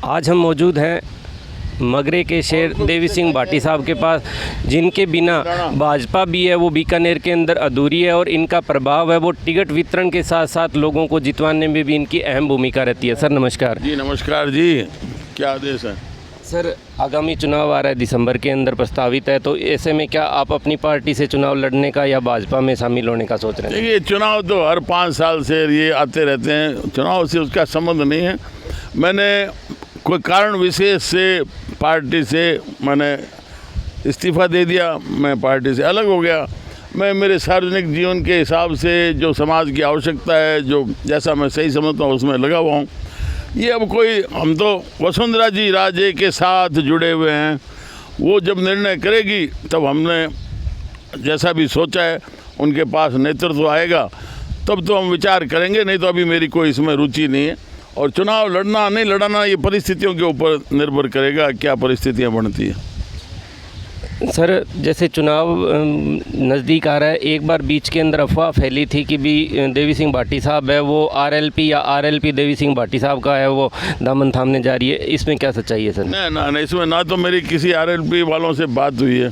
आज हम मौजूद हैं मगरे के शेर देवी सिंह भाटी साहब के पास, जिनके बिना भाजपा भी है वो बीकानेर के अंदर अधूरी है और इनका प्रभाव है वो टिकट वितरण के साथ साथ लोगों को जितवाने में भी इनकी अहम भूमिका रहती है। सर नमस्कार। जी नमस्कार जी, क्या आदेश है? सर आगामी चुनाव आ रहा है, दिसंबर के अंदर प्रस्तावित है, तो ऐसे में क्या आप अपनी पार्टी से चुनाव लड़ने का या भाजपा में शामिल होने का सोच रहे हैं? देखिए, चुनाव तो हर 5 साल से ये आते रहते हैं, चुनाव से उसका संबंध नहीं है। मैंने कोई कारण विशेष से पार्टी से मैंने इस्तीफ़ा दे दिया, मैं पार्टी से अलग हो गया। मैं मेरे सार्वजनिक जीवन के हिसाब से जो समाज की आवश्यकता है, जो जैसा मैं सही समझता हूँ उसमें लगा हुआ हूँ। ये अब कोई, हम तो वसुंधरा जी राजे के साथ जुड़े हुए हैं, वो जब निर्णय करेगी तब हमने जैसा भी सोचा है उनके पास नेतृत्व आएगा तब तो हम विचार करेंगे, नहीं तो अभी मेरी कोई इसमें रुचि नहीं है। और चुनाव लड़ना नहीं लड़ना ये परिस्थितियों के ऊपर निर्भर करेगा, क्या परिस्थितियाँ बनती है। सर जैसे चुनाव नज़दीक आ रहा है, एक बार बीच के अंदर अफवाह फैली थी कि भी देवी सिंह भाटी साहब है वो आरएलपी या आरएलपी देवी सिंह भाटी साहब का है वो दामन थामने जा रही है, इसमें क्या सच्चाई है सर? नहीं, इसमें ना तो मेरी किसी आरएलपी वालों से बात हुई है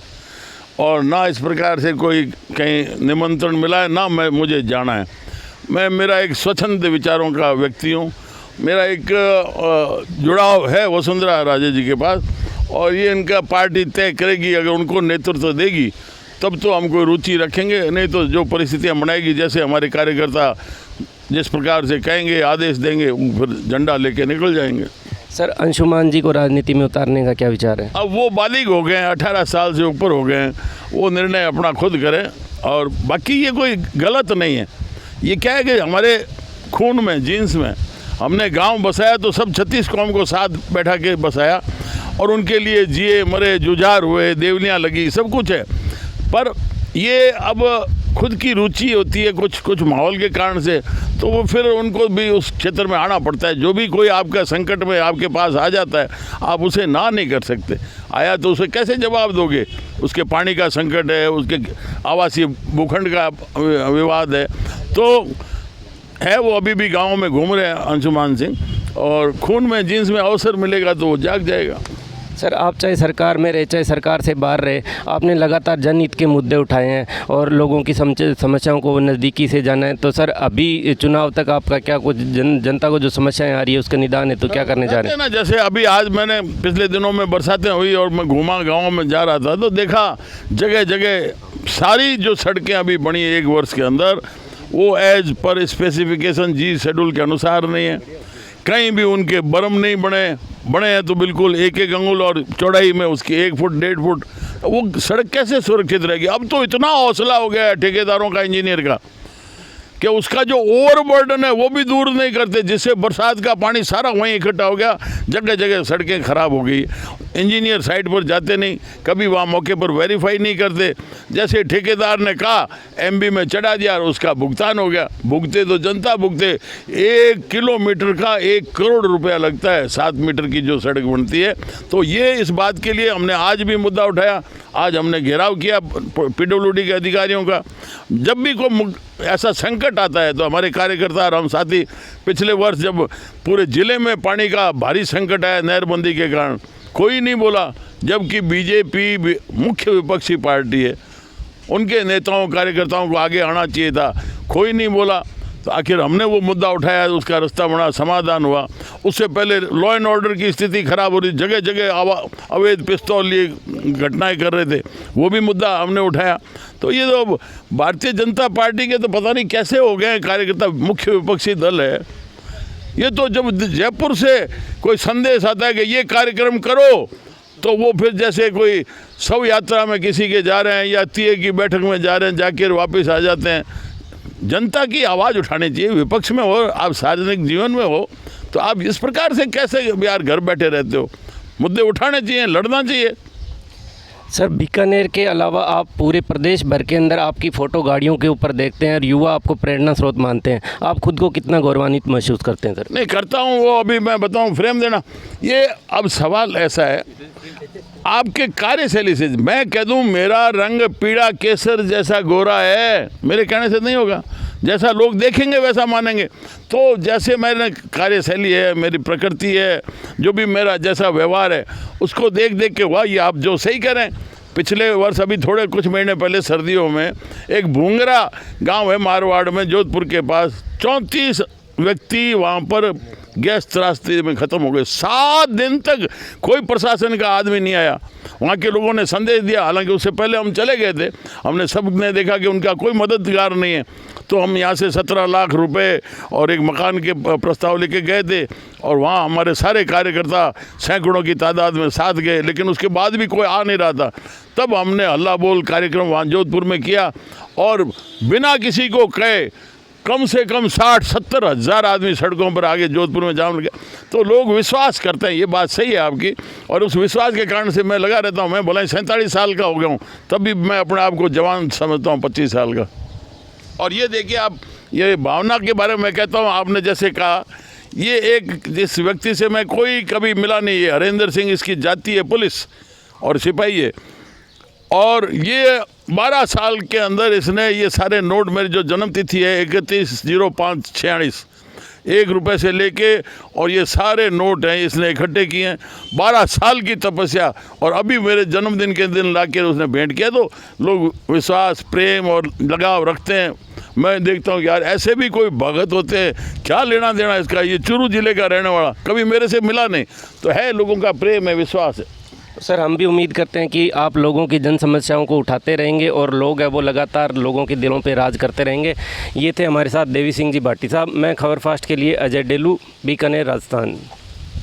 और ना इस प्रकार से कोई कहीं निमंत्रण मिला है, ना मुझे जाना है। मैं मेरा एक स्वच्छंद विचारों का व्यक्ति हूँ, मेरा एक जुड़ाव है वसुंधरा राजे जी के पास और ये इनका पार्टी तय करेगी, अगर उनको नेतृत्व देगी तब तो हम कोई रुचि रखेंगे, नहीं तो जो परिस्थितियाँ बनाएगी, जैसे हमारे कार्यकर्ता जिस प्रकार से कहेंगे, आदेश देंगे, फिर झंडा लेके निकल जाएंगे। सर अंशुमान जी को राजनीति में उतारने का क्या विचार है? अब वो बालिग हो गए हैं, 18 साल से ऊपर हो गए हैं, वो निर्णय अपना खुद करें और बाकी ये कोई गलत नहीं है। ये क्या है कि हमारे खून में, जीन्स में, हमने गांव बसाया तो सब 36 कौम को साथ बैठा के बसाया और उनके लिए जिए मरे, जुझार हुए, देवलियाँ लगी, सब कुछ है। पर ये अब खुद की रुचि होती है कुछ माहौल के कारण से, तो वो फिर उनको भी उस क्षेत्र में आना पड़ता है। जो भी कोई आपका संकट में आपके पास आ जाता है, आप उसे ना नहीं कर सकते। आया तो उसे कैसे जवाब दोगे? उसके पानी का संकट है, उसके आवासीय भूखंड का विवाद है, तो है वो अभी भी गाँव में घूम रहे हैं अंशुमान सिंह, और खून में, जीन्स में अवसर मिलेगा तो वो जाग जाएगा। सर आप चाहे सरकार में रहे चाहे सरकार से बाहर रहे, आपने लगातार जनहित के मुद्दे उठाए हैं और लोगों की समस्याओं को नज़दीकी से जाना है, तो सर अभी चुनाव तक आपका क्या कुछ जनता को जो समस्याएं आ रही है उसका निदान है, तो क्या करने जा रहे हैं? ना जैसे अभी आज मैंने पिछले दिनों में बरसातें हुई और मैं घूमा, गाँव में जा रहा था तो देखा जगह जगह सारी जो सड़कें अभी बनी 1 वर्ष के अंदर, वो एज पर स्पेसिफिकेशन जी शेड्यूल के अनुसार नहीं है। कहीं भी उनके बर्म नहीं बने हैं तो बिल्कुल 1-1 अंगुल और चौड़ाई में उसकी 1 फुट 1.5 फुट, वो सड़क कैसे सुरक्षित रहेगी? अब तो इतना हौसला हो गया है ठेकेदारों का, इंजीनियर का, कि उसका जो ओवरबर्डन है वो भी दूर नहीं करते, जिससे बरसात का पानी सारा वहीं इकट्ठा हो गया, जगह जगह सड़कें खराब हो गई। इंजीनियर साइट पर जाते नहीं, कभी वहाँ मौके पर वेरीफाई नहीं करते। जैसे ठेकेदार ने कहा एमबी में चढ़ा दिया और उसका भुगतान हो गया। भुगते तो जनता भुगते, 1 किलोमीटर का 1 करोड़ रुपया लगता है, 7 मीटर की जो सड़क बनती है। तो ये इस बात के लिए हमने आज भी मुद्दा उठाया, आज हमने घेराव किया पीडब्ल्यूडी के अधिकारियों का। जब भी कोई ऐसा संकट आता है तो हमारे कार्यकर्ता और हम साथी, पिछले वर्ष जब पूरे ज़िले में पानी का भारी संकट आया नहरबंदी के कारण, कोई नहीं बोला, जबकि बीजेपी मुख्य विपक्षी पार्टी है, उनके नेताओं कार्यकर्ताओं को आगे आना चाहिए था, कोई नहीं बोला। तो आखिर हमने वो मुद्दा उठाया, उसका रास्ता बना, समाधान हुआ। उससे पहले लॉ एंड ऑर्डर की स्थिति खराब हो रही, जगह जगह अवैध पिस्तौल लिए घटनाएं कर रहे थे, वो भी मुद्दा हमने उठाया। तो ये तो भारतीय जनता पार्टी के तो पता नहीं कैसे हो गए कार्यकर्ता, मुख्य विपक्षी दल है। ये तो जब जयपुर से कोई संदेश आता है कि ये कार्यक्रम करो, तो वो फिर जैसे कोई शव यात्रा में किसी के जा रहे हैं या तीये की बैठक में जा रहे हैं, जाकर वापस आ जाते हैं। जनता की आवाज़ उठानी चाहिए, विपक्ष में हो, आप सार्वजनिक जीवन में हो, तो आप इस प्रकार से कैसे यार घर बैठे रहते हो? मुद्दे उठाने चाहिए, लड़ना चाहिए। सर बीकानेर के अलावा आप पूरे प्रदेश भर के अंदर आपकी फ़ोटो गाड़ियों के ऊपर देखते हैं और युवा आपको प्रेरणा स्रोत मानते हैं, आप खुद को कितना गौरवान्वित महसूस करते हैं? सर नहीं करता हूँ, वो अभी मैं बताऊँ, फ्रेम देना। ये अब सवाल ऐसा है आपके कार्यशैली से, मैं कह दूँ मेरा रंग पीला केसर जैसा गोरा है, मेरे कहने से नहीं होगा। जैसा लोग देखेंगे वैसा मानेंगे। तो जैसे मेरी कार्यशैली है, मेरी प्रकृति है, जो भी मेरा जैसा व्यवहार है, उसको देख देख के वाह ये आप जो सही करें। पिछले वर्ष अभी थोड़े कुछ महीने पहले सर्दियों में एक भूंगरा गांव है मारवाड़ में, जोधपुर के पास, 34 व्यक्ति वहाँ पर गैस त्रासदी में ख़त्म हो गए। 7 दिन तक कोई प्रशासन का आदमी नहीं आया। वहाँ के लोगों ने संदेश दिया, हालांकि उससे पहले हम चले गए थे, हमने सबने देखा कि उनका कोई मददगार नहीं है। तो हम यहाँ से 17 लाख रुपए और एक मकान के प्रस्ताव लेके गए थे, और वहाँ हमारे सारे कार्यकर्ता सैकड़ों की तादाद में साथ गए, लेकिन उसके बाद भी कोई आ नहीं रहा था। तब हमने हल्ला बोल कार्यक्रम वहाँ जोधपुर में किया, और बिना किसी को कहे कम से कम 60-70 हज़ार आदमी सड़कों पर आगे जोधपुर में जाम लगे। तो लोग विश्वास करते हैं, ये बात सही है आपकी, और उस विश्वास के कारण से मैं लगा रहता हूँ। मैं भला 47 साल का हो गया हूँ, तब भी मैं अपने आप को जवान समझता हूँ, 25 साल का। और ये देखिए आप, ये भावना के बारे में मैं कहता हूँ, आपने जैसे कहा, ये एक जिस व्यक्ति से मैं कोई कभी मिला नहीं है, हरेंद्र सिंह इसकी जाति है, पुलिस और सिपाही है, और ये 12 साल के अंदर इसने ये सारे नोट, मेरी जो जन्म तिथि है 31/05/46, 1 रुपये से लेके, और ये सारे नोट हैं इसने इकट्ठे किए हैं। 12 साल की तपस्या, और अभी मेरे जन्मदिन के दिन ला के उसने भेंट किया। तो लोग विश्वास, प्रेम और लगाव रखते हैं। मैं देखता हूँ यार ऐसे भी कोई भगत होते हैं, क्या लेना देना इसका। ये चूरू जिले का रहने वाला, कभी मेरे से मिला नहीं, तो है लोगों का प्रेम है, विश्वास है। सर, हम भी उम्मीद करते हैं कि आप लोगों की जन समस्याओं को उठाते रहेंगे, और लोग है वो लगातार लोगों के दिलों पे राज करते रहेंगे। ये थे हमारे साथ देवी सिंह जी भाटी साहब। मैं खबर फास्ट के लिए अजय डेलू, बीकानेर, राजस्थान।